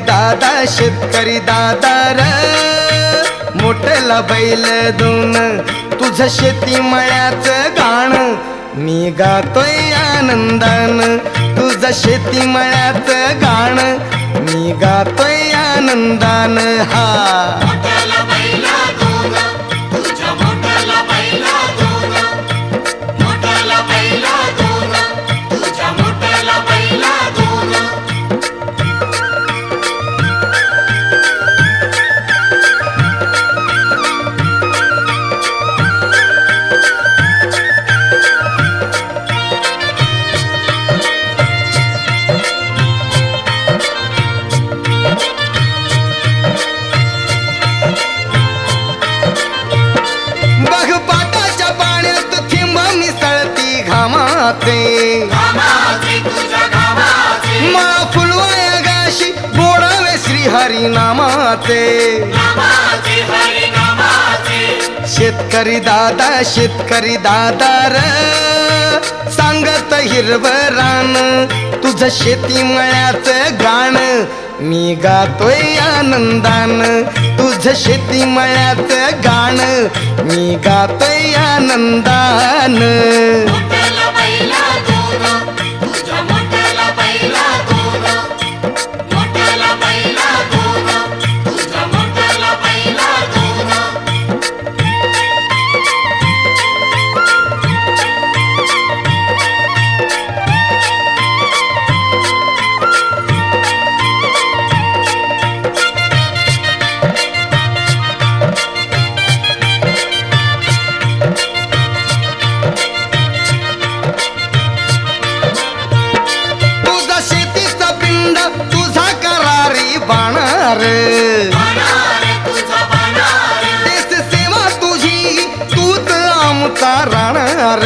दादा शेतकरी दादा र मोठला बैल दोन तुझं शेती मळ्याचं गाण मी गातोय आनंदान तुझं शेती मळ्याचं गाण मी गातोय आनंदान हा मला फुलवाया गाशी गोडावे श्रीहरी नामाचे शेतकरी दादा र सांगत हिरवं रान तुझं शेती मळ्याचं गाण मी गातोय आनंदान तुझं शेती मळ्याचं गाण मी गातोय आनंदान देश सेवा तुझी तूच आमचा राहणार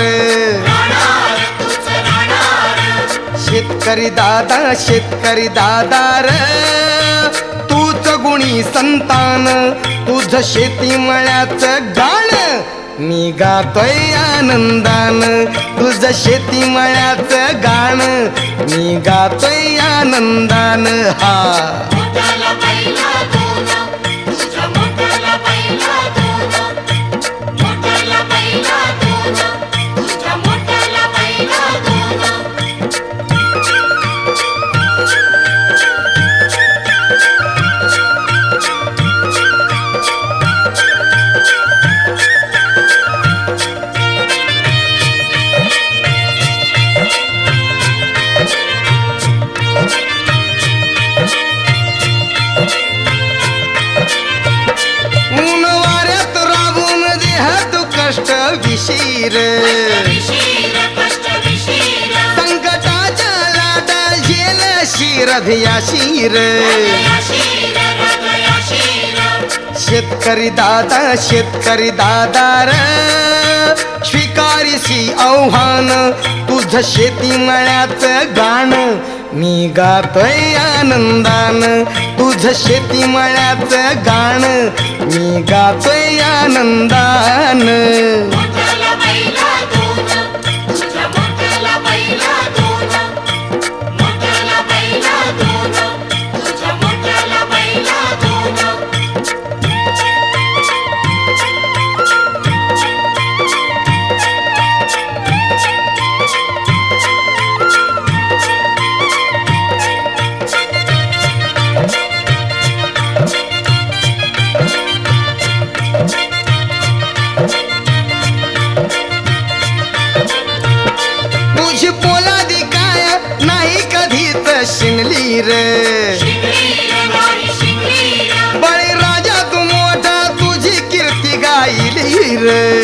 शेतकरी दादा र तूच गुणी संतान तुझं शेती मळ्याचं गाण मी गातोय आनंदान तुझं शेती मळ्याचं गाण मी गातोय आनंदान हा विशीर संकटाच्या लाटा झेल शिरधया शिर शेतकरी दादा र स्वीकारिसी आव्हान तुझं शेती मळ्याचं गाण मी गातोय आनंदान तुझं शेती मळ्याचं गाण मी गातोय आनंदान शिनली रे बळी राजा तू मोठा तुझी कीर्ती गायली रे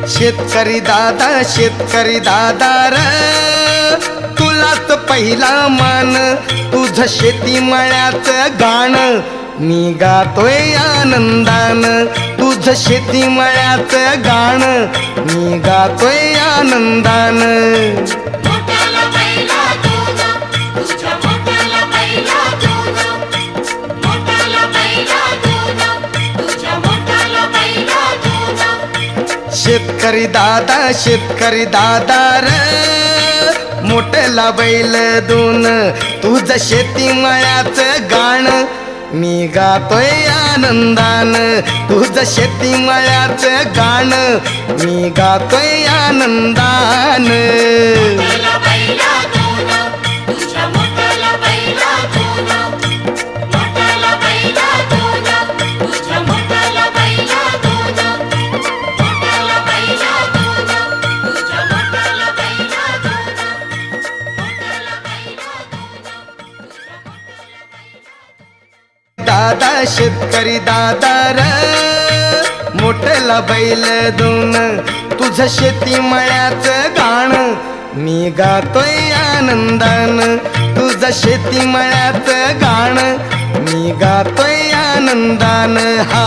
शेतकरी दादा र तुलाच पहिला मान तुझं शेती मळ्याचं गाण मी गातोय आनंदान तुझं शेती मळ्याचं गाण मी गातोय आनंदान शेतकरी दादा र मोठला बैल दोन तुझं शेतीमळ्याचं गाण मी गातोय आनंदान तुझं शेतीमळ्याचं गाण मी गातोय आनंदान दादा शेतकरी दादा र मोठला बैल दोन तुझं शेतीमळ्याचं गाण मी गातोय आनंदान तुझं शेतीमळ्याचं गाण मी गातोय आनंदान हा